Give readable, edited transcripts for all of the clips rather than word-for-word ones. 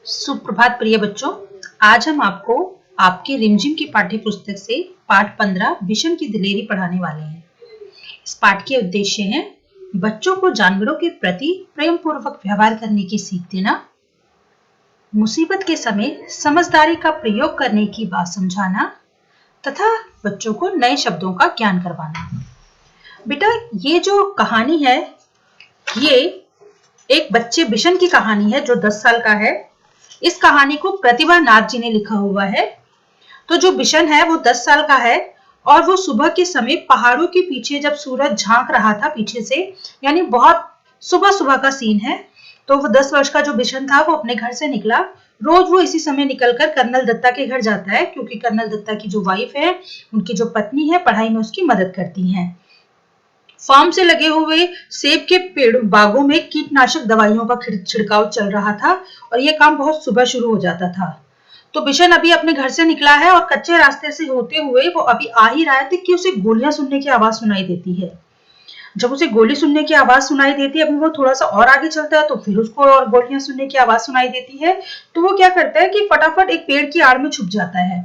सुप्रभात प्रिय बच्चों। आज हम आपको आपकी रिमझिम की पाठ्य पुस्तक से पाठ 15 विषम की दिलेरी पढ़ाने वाले हैं। इस पाठ के उद्देश्य हैं बच्चों को जानवरों के प्रति प्रेम पूर्वक व्यवहार करने की सीख देना, मुसीबत के समय समझदारी का प्रयोग करने की बात समझाना तथा बच्चों को नए शब्दों का ज्ञान करवाना। बेटा, ये जो कहानी है ये एक बच्चे बिशन की कहानी है जो 10 साल का है। इस कहानी को प्रतिभा नाथ जी ने लिखा हुआ है। तो जो बिशन है वो 10 साल का है और वो सुबह के समय पहाड़ों के पीछे जब सूरज झांक रहा था पीछे से, यानी बहुत सुबह सुबह का सीन है। तो वो 10 वर्ष का जो बिशन था वो अपने घर से निकला। रोज वो इसी समय निकलकर कर्नल दत्ता के घर जाता है, क्योंकि कर्नल दत्ता की जो वाइफ है, उनकी जो पत्नी है, पढ़ाई में उसकी मदद करती हैं। फार्म से लगे हुए सेब के पेड़ बागों में कीटनाशक दवाइयों का छिड़काव चल रहा था और यह काम बहुत सुबह शुरू हो जाता था। तो बिशन अभी अपने घर से निकला है और कच्चे रास्ते से होते हुए वो अभी आ ही रहा है कि उसे गोलियां सुनने की आवाज सुनाई देती है। जब उसे गोली सुनने की आवाज सुनाई देती है, अभी वो थोड़ा सा और आगे चलता है तो फिर उसको और गोलियां सुनने की आवाज सुनाई देती है। तो वो क्या करता है कि फटाफट एक पेड़ की आड़ में छुप जाता है।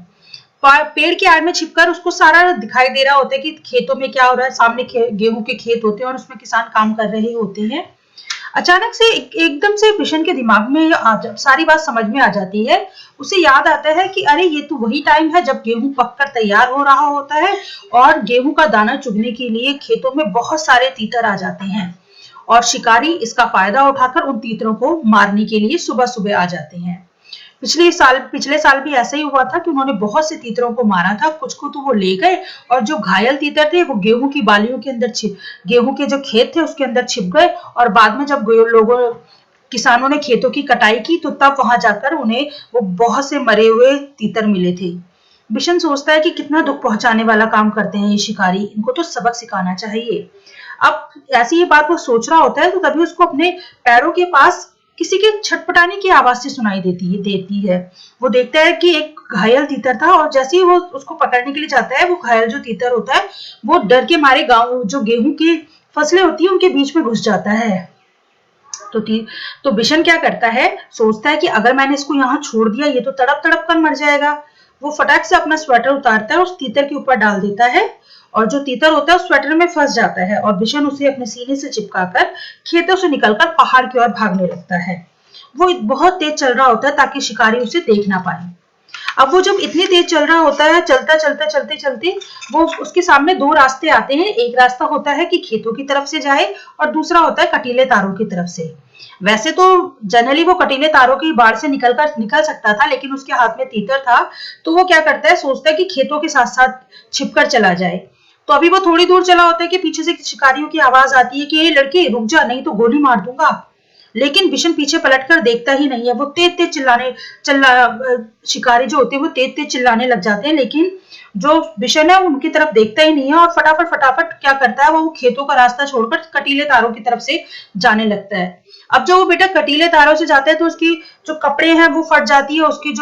पेड़ की आड़ में छिपकर उसको सारा दिखाई दे रहा होता है कि खेतों में क्या हो रहा है। सामने गेहूं के खेत होते हैं और उसमें किसान काम कर रहे होते हैं। अचानक से एकदम से बिशन के दिमाग में सारी बात समझ में आ जाती है। उसे याद आता है कि अरे, ये तो वही टाइम है जब गेहूं पककर तैयार हो रहा होता है और गेहूं का दाना चुगने के लिए खेतों में बहुत सारे तीतर आ जाते हैं और शिकारी इसका फायदा उठाकर उन तीतरों को मारने के लिए सुबह सुबह आ जाते हैं। पिछले साल भी ऐसा ही हुआ था कि उन्होंने बहुत से तीतरों को मारा था। कुछ को तो वो ले गए और जो घायल तीतर थे वो गेहूं की बालियों के अंदर गेहूं के जो खेत थे उसके अंदर छिप गए। और बाद में जब किसानों ने खेतों की कटाई की तो तब वहां जाकर उन्हें वो बहुत से मरे हुए तीतर मिले थे। बिशन सोचता है कि कितना दुख पहुंचाने वाला काम करते हैं ये शिकारी, इनको तो सबक सिखाना चाहिए। अब ऐसी ये बात वो सोच रहा होता है तो तभी उसको अपने पैरों के पास किसी के छटपटाने की आवाज से सुनाई देती है। वो देखता है कि एक घायल तीतर था और जैसे ही वो उसको पकड़ने के लिए जाता है, वो घायल जो तीतर होता है वो डर के मारे गांव जो गेहूं की फसलें होती है उनके बीच में घुस जाता है। तो बिशन क्या करता है, सोचता है कि अगर मैंने इसको यहाँ छोड़ दिया ये तो तड़प तड़प कर मर जाएगा। वो फटाक से अपना स्वेटर उतारता है, उस तीतर के ऊपर डाल देता है और जो तीतर होता है उस स्वेटर में फंस जाता है और बिशन उसे अपने सीने से चिपकाकर खेतों से निकलकर पहाड़ की ओर भागने लगता है। वो बहुत तेज चल रहा होता है ताकि शिकारी उसे देख ना पाए। अब वो जब इतनी तेज चल रहा होता है, चलते चलते वो उसके सामने दो रास्ते आते हैं। एक रास्ता होता है कि खेतों की तरफ से जाए और दूसरा होता है कटीले तारों की तरफ से। वैसे तो जनरली वो कटीले तारों की बाढ़ से निकल सकता था, लेकिन उसके हाथ में तीतर था। तो वो क्या करता है, सोचता है कि खेतों के साथ साथ छिपकर चला जाए। तो अभी वो थोड़ी दूर चला होता है कि पीछे से शिकारियों की आवाज आती है कि ये लड़के रुक जा, नहीं तो गोली मार दूंगा। लेकिन बिशन पीछे पलटकर देखता ही नहीं है। वो तेज तेज शिकारी जो होते हैं वो तेज तेज चिल्लाने लग जाते हैं, लेकिन जो बिशन है उनकी तरफ देखता ही नहीं है और फटाफट क्या करता है, वो खेतों का रास्ता छोड़कर कटीले तारों की तरफ से जाने लगता है। अब जब वो बेटा कटीले तारों से जाता है तो उसकी जो कपड़े हैं वो फट जाती है। उसकी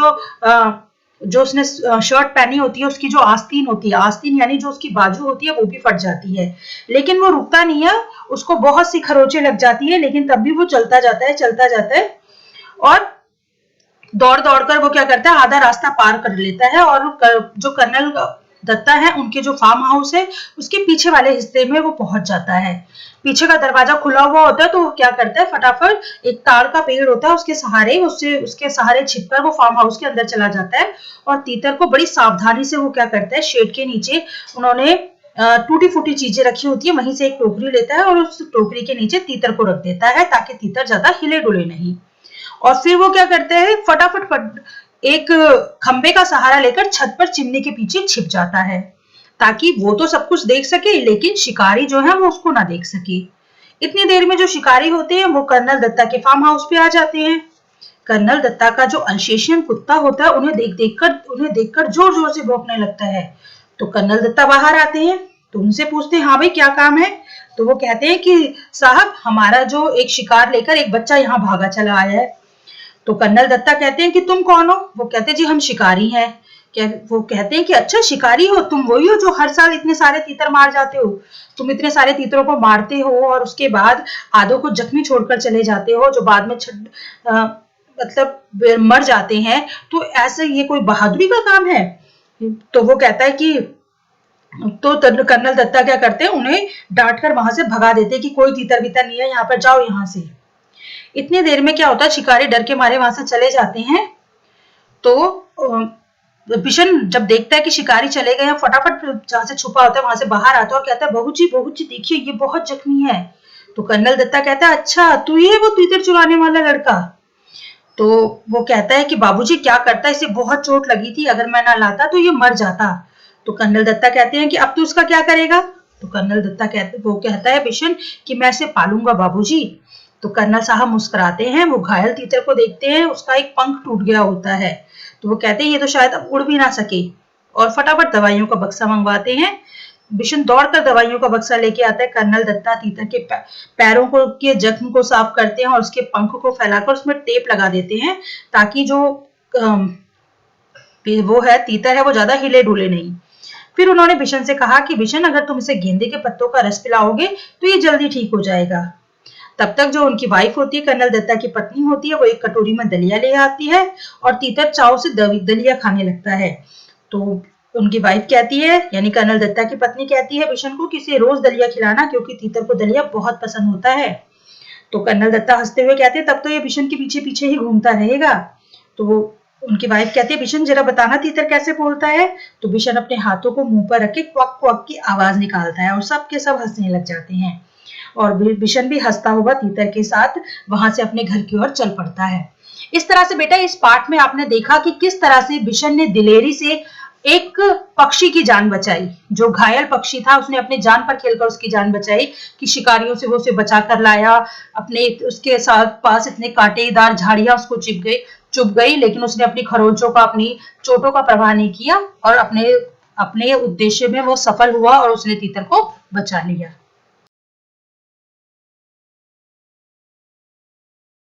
जो उसने शर्ट पहनी होती है उसकी जो आस्तीन होती है, आस्तीन यानी जो उसकी बाजू होती है, वो भी फट जाती है। लेकिन वो रुकता नहीं है, उसको बहुत सी खरोंचें लग जाती है, लेकिन तब भी वो चलता जाता है और दौड़ कर वो क्या करता है, आधा रास्ता पार कर लेता है और जो कर्नल दत्ता है उनके जो फार्म हाउस है उसके पीछे वाले हिस्से में वो पहुंच जाता है। पीछे का दरवाजा खुला हुआ होता है तो वो क्या करता है, फटाफट एक ताड़ का पेड़ होता है उसके सहारे छिपकर वो फार्म हाउस के अंदर चला जाता है और तीतर को बड़ी सावधानी से वो क्या करता है, शेड के नीचे उन्होंने टूटी फूटी चीजें रखी होती है, वहीं से एक टोकरी लेता है और उस टोकरी के नीचे तीतर को रख देता है ताकि तीतर ज्यादा हिले डुले नहीं। और फिर वो क्या करते हैं, फटाफट एक खंबे का सहारा लेकर छत पर चिमनी के पीछे छिप जाता है ताकि वो तो सब कुछ देख सके लेकिन शिकारी जो है वो उसको ना देख सके। इतनी देर में जो शिकारी होते हैं वो कर्नल दत्ता के फार्म हाउस पे आ जाते हैं। कर्नल दत्ता का जो अल्सेशियन कुत्ता होता है उन्हें देखकर जोर जोर से भौंकने लगता है। तो कर्नल दत्ता बाहर आते हैं तो उनसे पूछते हैं, हाँ भाई क्या काम है। तो वो कहते हैं कि साहब, हमारा जो एक शिकार लेकर एक बच्चा यहाँ भागा चला आया है। तो कर्नल दत्ता कहते हैं कि तुम कौन हो। वो कहते हैं जी हम शिकारी हैं। वो कहते हैं कि अच्छा शिकारी हो, तुम वही हो जो हर साल इतने सारे तीतर मार जाते हो। तुम इतने सारे तीतरों को मारते हो और उसके बाद आधों को जख्मी छोड़कर चले जाते हो, जो बाद में मतलब मर जाते हैं, तो ऐसे ये कोई बहादुरी का काम है? तो वो कहता है कि तो कर्नल दत्ता क्या करते हैं, उन्हें डांट कर वहां से भगा देते हैं कि कोई तीतर बीतर नहीं है यहाँ पर, जाओ यहाँ से। इतनी देर में क्या होता है, शिकारी डर के मारे वहां से चले जाते हैं। तो बिशन जब देखता है कि शिकारी चले गए हैं, फटाफट जहां से छुपा होता है वहां से बाहर आता है और कहता है, बहू जी देखिए ये बहुत जख्मी है। तो कर्नल दत्ता कहता है, अच्छा तू ही है वो तीतर चुराने वाला लड़का? तो वो कहता है कि बाबूजी क्या करता, इसे बहुत चोट लगी थी, अगर मैं ना लाता तो ये मर जाता। तो कर्नल दत्ता कहते हैं कि अब तू उसका क्या करेगा? तो कर्नल दत्ता वो कहता है बिशन कि मैं इसे पालूंगा बाबूजी। तो कर्नल साहब मुस्कुराते हैं, वो घायल तीतर को देखते हैं, उसका एक पंख टूट गया होता है। तो वो कहते हैं ये तो शायद अब उड़ भी ना सके, और फटाफट दवाइयों का बक्सा मंगवाते हैं। बिशन दौड़कर दवाइयों का बक्सा लेके आता है। कर्नल दत्ता तीतर के पैरों को के जख्म को साफ करते हैं और उसके पंख को फैलाकर उसमें टेप लगा देते हैं, ताकि जो वो है तीतर है वो ज्यादा हिले डुले नहीं। फिर उन्होंने बिशन से कहा कि बिशन अगर तुम इसे गेंदे के पत्तों का रस पिलाओगे तो ये जल्दी ठीक हो जाएगा। तब तक जो उनकी वाइफ होती है, कर्नल दत्ता की पत्नी होती है, वो एक कटोरी में दलिया ले आती है और तीतर चाव से दलिया खाने लगता है। तो उनकी वाइफ कहती है, यानी कर्नल दत्ता की पत्नी कहती है बिशन को कि इसे रोज दलिया खिलाना, क्योंकि तीतर को दलिया बहुत पसंद होता है। तो कर्नल दत्ता हंसते हुए कहते हैं, तब तो ये बिशन के पीछे पीछे ही घूमता रहेगा। तो वो उनकी वाइफ कहती है, बिशन जरा बताना तीतर कैसे बोलता है? तो बिशन अपने हाथों को मुंह पर रख के क्वक क्वक की आवाज निकालता है और सबके सब हंसने लग जाते हैं। और बिशन भी हंसता हुआ तीतर के साथ वहां से अपने घर की ओर चल पड़ता है। इस तरह से बेटा इस पाठ में आपने देखा कि किस तरह से बिशन ने दिलेरी से एक पक्षी की जान बचाई। जो घायल पक्षी था उसने अपने जान पर खेलकर उसकी जान बचाई, कि शिकारियों से वो उसे बचा कर लाया। अपने उसके साथ पास इतने कांटेदार झाड़ियां उसको चुभ गई, लेकिन उसने अपनी खरोंचों का, अपनी चोटों का परवाह नहीं किया और अपने अपने उद्देश्य में वो सफल हुआ और उसने तीतर को बचा लिया।